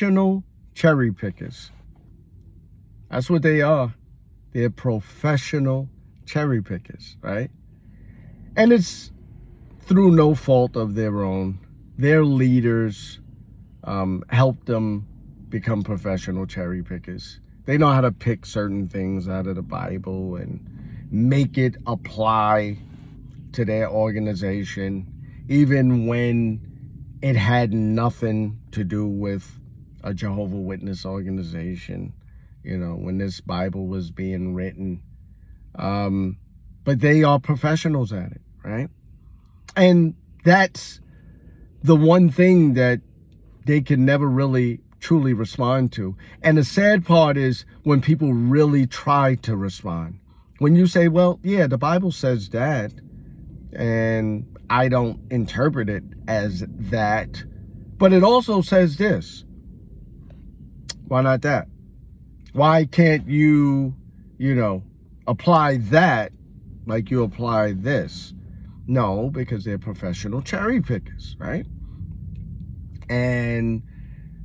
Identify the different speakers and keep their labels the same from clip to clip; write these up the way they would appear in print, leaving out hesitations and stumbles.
Speaker 1: professional cherry pickers. That's what they are. They're professional cherry pickers, right? And it's through no fault of their own. Their leaders helped them become professional cherry pickers. They know how to pick certain things out of the Bible and make it apply to their organization, even when it had nothing to do with a Jehovah's Witness organization, you know, when this Bible was being written. But they are professionals at it, right? And that's the one thing that they can never really truly respond to. And the sad part is when people really try to respond. When you say, well, yeah, the Bible says that, and I don't interpret it as that, but it also says this. Why not that? Why can't you, apply that like you apply this? No, because they're professional cherry pickers, right? And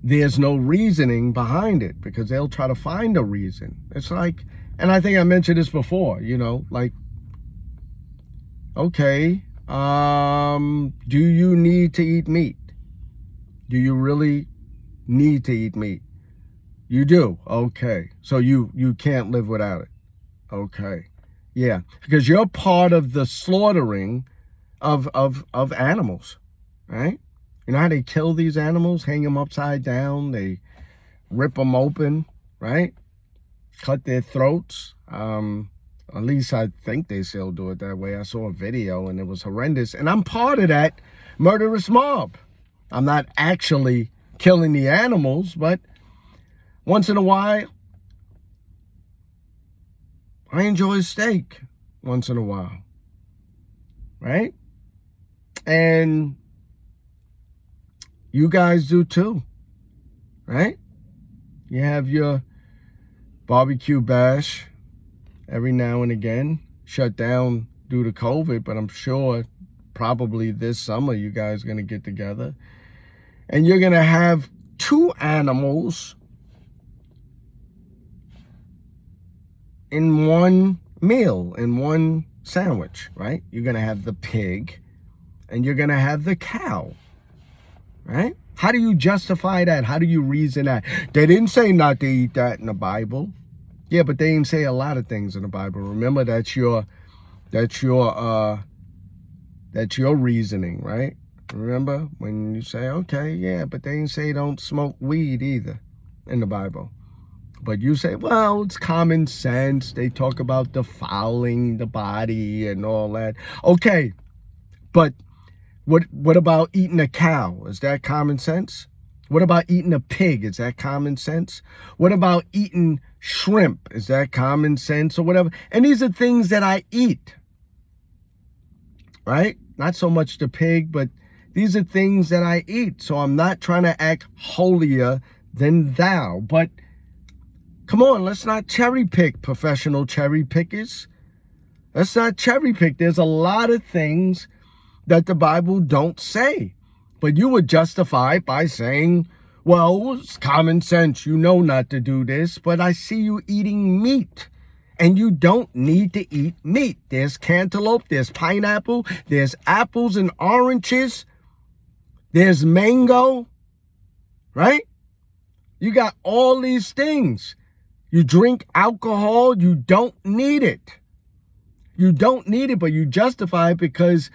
Speaker 1: there's no reasoning behind it because they'll try to find a reason. It's like, and I think I mentioned this before, like, okay, do you need to eat meat? Do you really need to eat meat? You do. Okay. So you can't live without it. Okay. Yeah. Because you're part of the slaughtering of animals, right? You know how they kill these animals, hang them upside down, they rip them open, right? Cut their throats. At least I think they still do it that way. I saw a video and it was horrendous. And I'm part of that murderous mob. I'm not actually killing the animals, but once in a while, I enjoy steak once in a while, right? And you guys do too, right? You have your barbecue bash every now and again, shut down due to COVID, but I'm sure probably this summer you guys are going to get together and you're going to have two animals in one meal, in one sandwich, right? You're going to have the pig and you're going to have the cow, right? How do you justify that? How do you reason that? They didn't say not to eat that in the Bible. Yeah, but they didn't say a lot of things in the Bible. Remember, that's your reasoning, right? Remember when you say, okay, yeah, but they didn't say don't smoke weed either in the Bible. But you say, well, it's common sense. They talk about defiling the body and all that. Okay, but what about eating a cow? Is that common sense? What about eating a pig? Is that common sense? What about eating shrimp? Is that common sense or whatever? And these are things that I eat, right? Not so much the pig, but these are things that I eat. So I'm not trying to act holier than thou. But come on, let's not cherry pick, professional cherry pickers. Let's not cherry pick. There's a lot of things that the Bible don't say. But you would justify it by saying, well, it's common sense. You know not to do this, but I see you eating meat. And you don't need to eat meat. There's cantaloupe, there's pineapple, there's apples and oranges, there's mango, right? You got all these things. You drink alcohol, you don't need it. You don't need it, but you justify it because,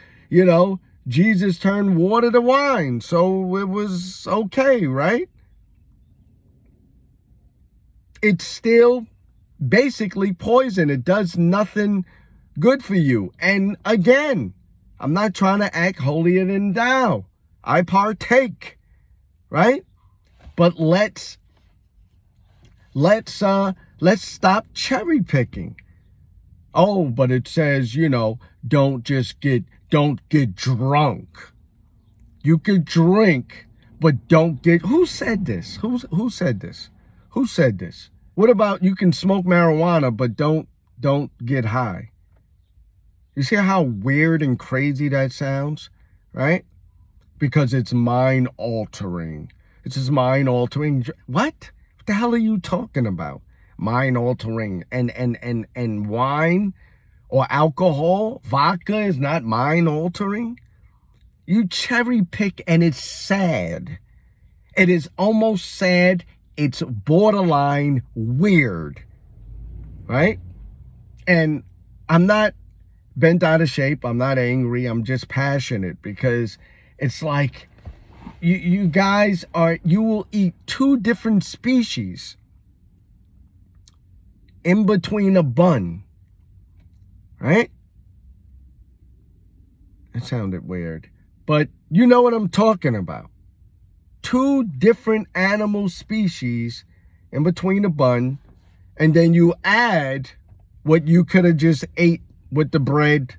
Speaker 1: Jesus turned water to wine, so it was okay, right? It's still basically poison. It does nothing good for you. And again, I'm not trying to act holier than thou. I partake, right? But let's stop cherry picking. Oh, but it says, don't get drunk. You could drink, but don't get, who said this? Who said this? Who said this? What about you can smoke marijuana, but don't get high? You see how weird and crazy that sounds, right? Because it's mind altering. It's just mind-altering. What the hell are you talking about? Mind-altering and wine or alcohol, vodka is not mind-altering. You cherry pick, and it's sad. It is almost sad. It's borderline weird, right? And I'm not bent out of shape. I'm not angry. I'm just passionate, because it's like you guys you will eat two different species in between a bun, right? That sounded weird, but you know what I'm talking about. Two different animal species in between a bun, and then you add what you could have just ate with the bread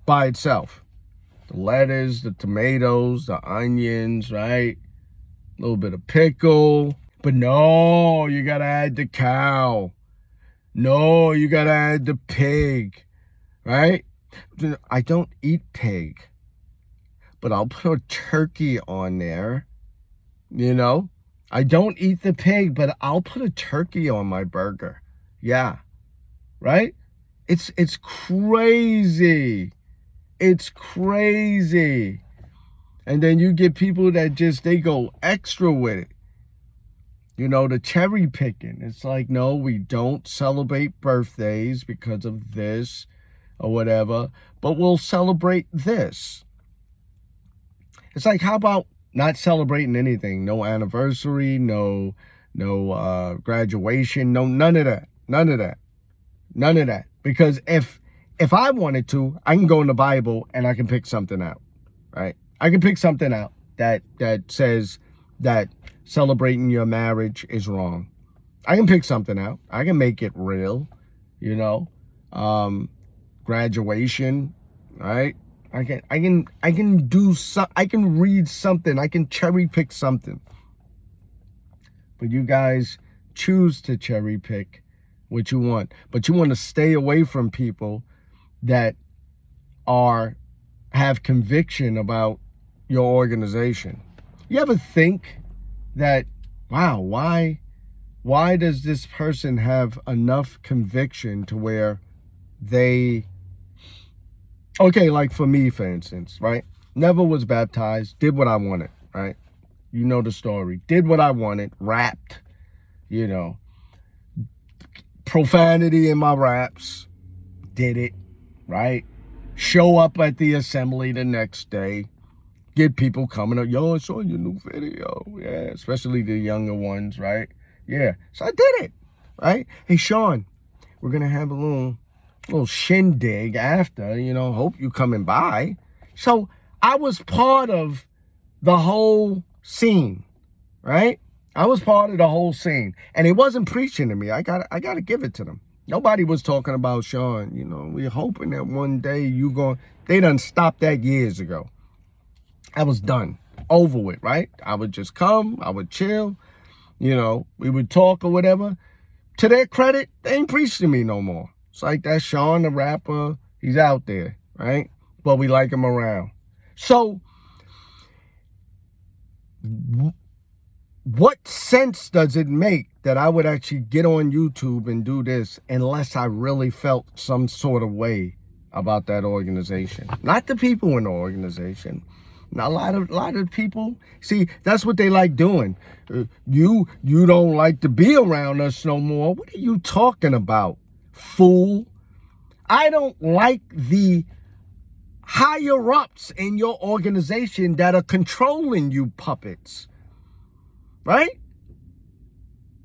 Speaker 1: by itself. The lettuce, the tomatoes, the onions, right? A little bit of pickle. But no, you gotta add the cow. No, you gotta add the pig, right? I don't eat pig, but I'll put a turkey on there, you know? I don't eat the pig, but I'll put a turkey on my burger. Yeah, right? It's crazy. It's crazy. And then you get people that they go extra with it. You know, the cherry picking. It's like, no, we don't celebrate birthdays because of this or whatever, but we'll celebrate this. It's like, how about not celebrating anything? No anniversary, no graduation, none of that. None of that. None of that. Because if I wanted to, I can go in the Bible and I can pick something out, right? I can pick something out that says that celebrating your marriage is wrong. I can pick something out. I can make it real, you know. Graduation, right? I can do some. I can read something. I can cherry pick something. But you guys choose to cherry pick what you want, but you want to stay away from people that have conviction about your organization. You ever think that, wow, why does this person have enough conviction to where okay, like for me, for instance, right? Never was baptized, did what I wanted, right? You know the story. Did what I wanted, rapped, you know, profanity in my raps, did it, right? Show up at the assembly the next day, get people coming up, yo, I saw your new video, yeah, especially the younger ones, right? Yeah, so I did it, right? Hey, Sean, we're going to have a little shindig after, you know, hope you coming by. So I was part of the whole scene, right? I was part of the whole scene, and it wasn't preaching to me. I gotta give it to them. Nobody was talking about, Sean, you know, we're hoping that one day they done stopped that years ago. I was done, over with, right? I would just come, I would chill, you know, we would talk or whatever. To their credit, they ain't preached to me no more. It's like that Sean the rapper, he's out there, right? But we like him around. So what sense does it make that I would actually get on YouTube and do this unless I really felt some sort of way about that organization? Not the people in the organization. Now, a lot of people, see, that's what they like doing. You don't like to be around us no more. What are you talking about, fool? I don't like the higher-ups in your organization that are controlling you puppets, right?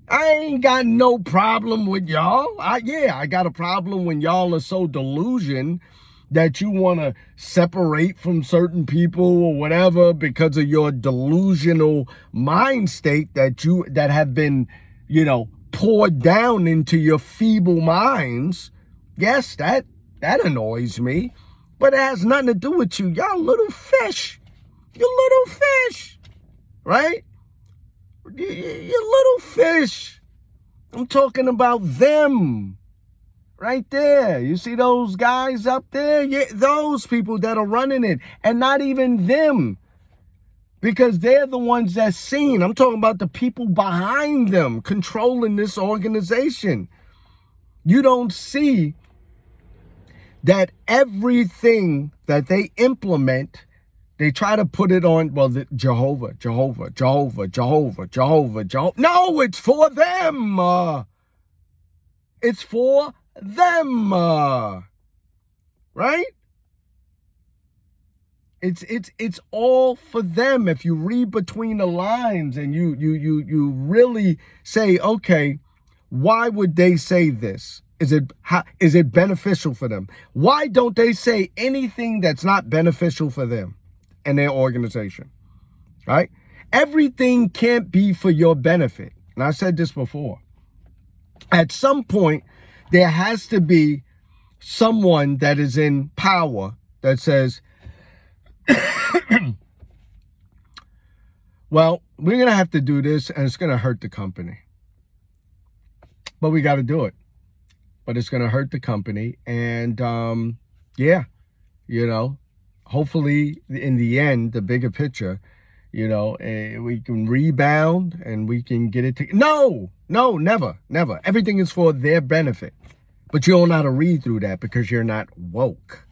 Speaker 1: I ain't got no problem with y'all. I got a problem when y'all are so delusional that you want to separate from certain people or whatever because of your delusional mind state that have been, you know, poured down into your feeble minds. Yes, that annoys me, but it has nothing to do with you. Y'all little fish. You little fish, right? You little fish. I'm talking about them. Right there. You see those guys up there? Yeah, those people that are running it. And not even them. because they're the ones that's seen. I'm talking about the people behind them controlling this organization. You don't see that everything that they implement, they try to put it on, well, Jehovah. No, it's for them. It's for them. Right? It's all for them. If you read between the lines and you really say, okay, why would they say this? Is it beneficial for them? Why don't they say anything that's not beneficial for them and their organization? Right? Everything can't be for your benefit. And I said this before. At some point, there has to be someone that is in power that says, well, we're going to have to do this and it's going to hurt the company. But we got to do it. But it's going to hurt the company. And yeah, hopefully in the end, the bigger picture, we can rebound and we can get it to. No, never. Everything is for their benefit. But you don't know how to read through that because you're not woke.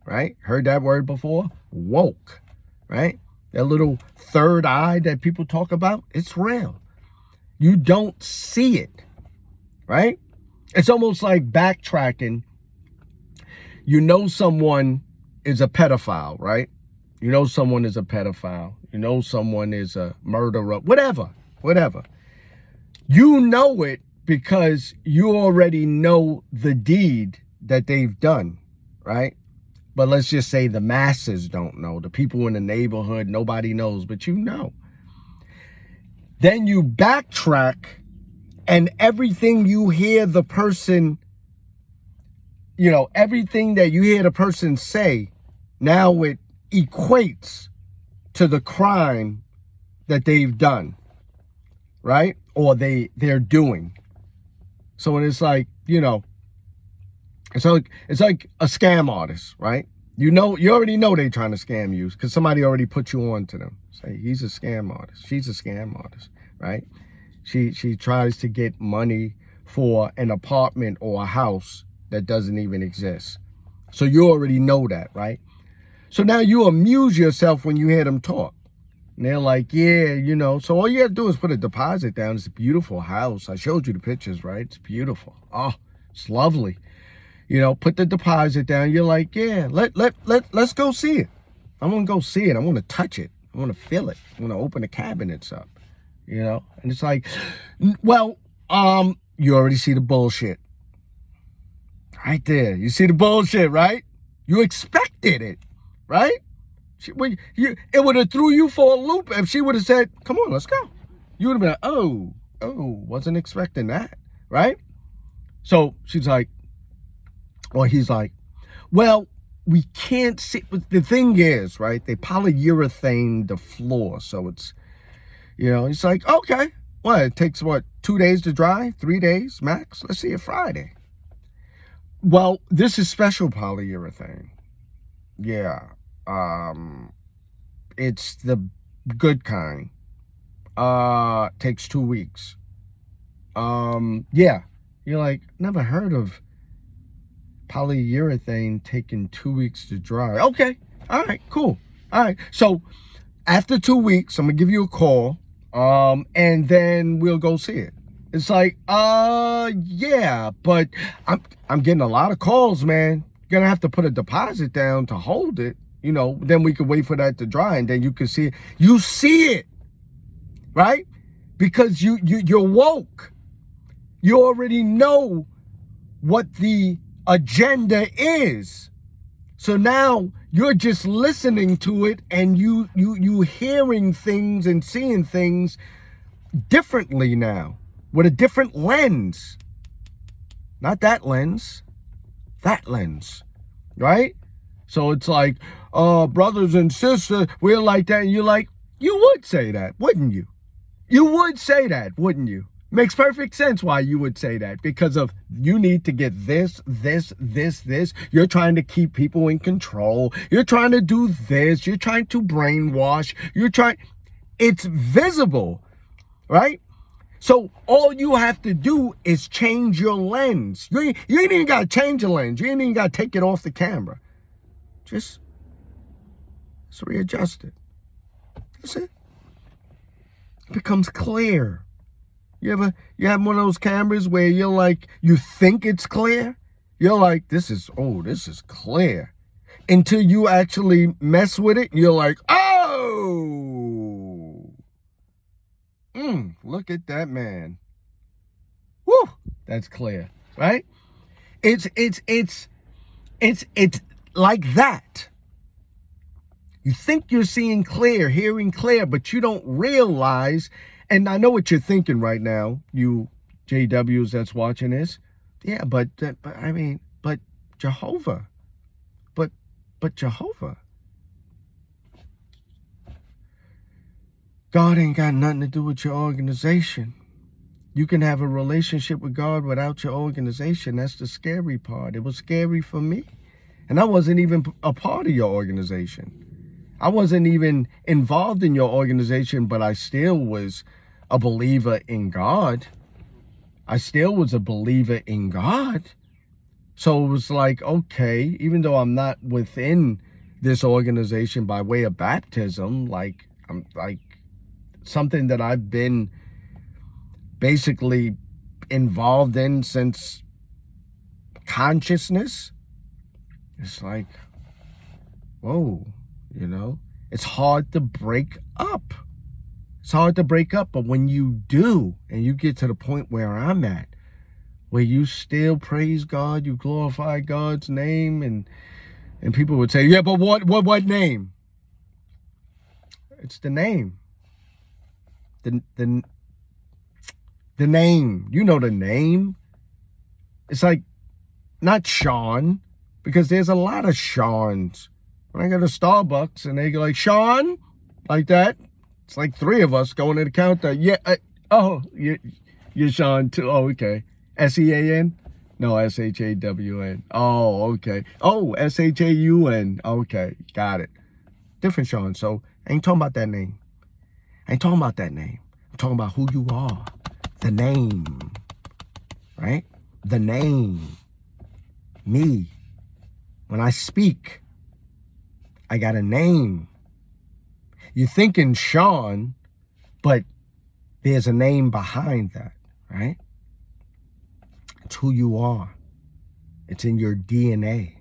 Speaker 1: Right? Heard that word before? Woke. Right? That little third eye that people talk about, it's real. You don't see it. Right? It's almost like backtracking. You know someone is a pedophile, right? You know someone is a pedophile. You know someone is a murderer, whatever. You know it because you already know the deed that they've done, right? But let's just say the masses don't know. The people in the neighborhood, nobody knows, but you know. Then you backtrack and everything you hear the person, everything that you hear the person say, now it equates to the crime that they've done, right? Or they're doing. So when it's like, it's like a scam artist, right? You already know they're trying to scam you because somebody already put you on to them. Say he's a scam artist. She's a scam artist, right? She tries to get money for an apartment or a house that doesn't even exist. So you already know that, right? So now you amuse yourself when you hear them talk. And they're like, yeah, so all you have to do is put a deposit down. It's a beautiful house. I showed you the pictures, right? It's beautiful. Oh, it's lovely. Put the deposit down. You're like, yeah, let's go see it. I want to go see it. I want to touch it. I want to feel it. I want to open the cabinets up, and it's like, well, you already see the bullshit right there. You see the bullshit, right? You expected it, right? It would have threw you for a loop if she would have said, come on, let's go. You would have been like, oh, wasn't expecting that, right? So she's like, or he's like, well, we can't see. The thing is, right, they polyurethane the floor. So it's, it's like, okay, what? It takes, 2 days to dry? 3 days max? Let's see it Friday. Well, this is special polyurethane. Yeah. It's the good kind. Takes 2 weeks. Yeah. You're like, never heard of polyurethane taking 2 weeks to dry. Okay. All right, cool. All right. So after 2 weeks, I'm gonna give you a call. And then we'll go see it. It's like, yeah, but I'm getting a lot of calls, man. You're gonna have to put a deposit down to hold it. Then we could wait for that to dry and then you can see it. You see it, right? Because you're woke. You already know what the agenda is. So now you're just listening to it and you hearing things and seeing things differently now with a different lens. Not that lens, right? So it's like, brothers and sisters, we're like that. And you're like, you would say that, wouldn't you? You would say that, wouldn't you? Makes perfect sense why you would say that, because of you need to get this. You're trying to keep people in control. You're trying to do this. You're trying to brainwash. It's visible, right? So all you have to do is change your lens. You ain't even got to change your lens. You ain't even got to take it off the camera. Just readjust it. That's it. It becomes clear. You have one of those cameras where you're like, you think it's clear? You're like, this is clear. Until you actually mess with it, you're like, oh, look at that man. Woo, that's clear, right? It's like that. You think you're seeing clear, hearing clear, but you don't realize. And I know what you're thinking right now, you JWs that's watching this. Yeah, but Jehovah. But Jehovah. God ain't got nothing to do with your organization. You can have a relationship with God without your organization. That's the scary part. It was scary for me. And I wasn't even a part of your organization. I wasn't even involved in your organization, but I still was a believer in God. I still was a believer in God. So it was like, okay, even though I'm not within this organization by way of baptism, I'm something that I've been basically involved in since consciousness. It's like, whoa, it's hard to break up. It's hard to break up, but when you do, and you get to the point where I'm at, where you still praise God, you glorify God's name, and people would say, yeah, but what name? It's the name. The name. You know the name. It's like, not Sean, because there's a lot of Seans. When I go to Starbucks and they go like, Sean, like that, it's like three of us going to the counter. Yeah, you're Sean too. Oh, okay. S-E-A-N? No, S-H-A-W-N. Oh, okay. Oh, S-H-A-U-N. Okay, got it. Different Sean. So I ain't talking about that name. I'm talking about who you are. The name. Right? The name. Me. When I speak, I got a name. You're thinking Sean, but there's a name behind that, right? It's who you are. It's in your DNA,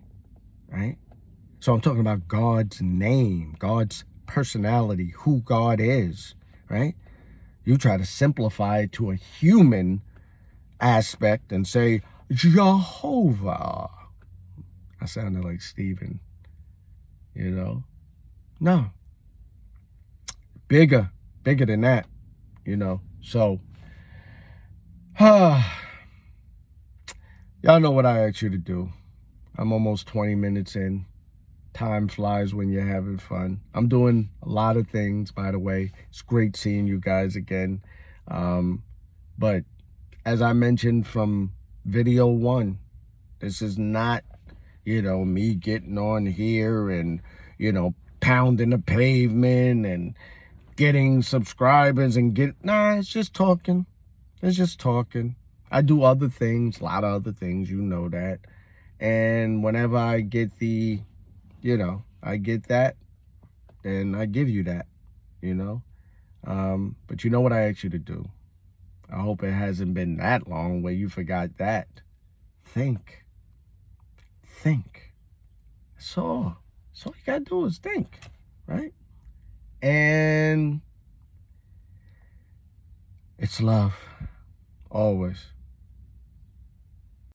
Speaker 1: right? So I'm talking about God's name, God's personality, who God is, right? You try to simplify it to a human aspect and say, Jehovah. I sounded like Stephen, No. Bigger than that, So, y'all know what I asked you to do. I'm almost 20 minutes in. Time flies when you're having fun. I'm doing a lot of things, by the way. It's great seeing you guys again. But as I mentioned from video 1, this is not, me getting on here and, pounding the pavement and getting subscribers and it's just talking. It's just talking. I do other things, a lot of other things, that. And whenever I get I get that, then I give you that, But you know what I asked you to do? I hope it hasn't been that long where you forgot that. Think. That's all. That's all you gotta do is think, right? And it's love, always.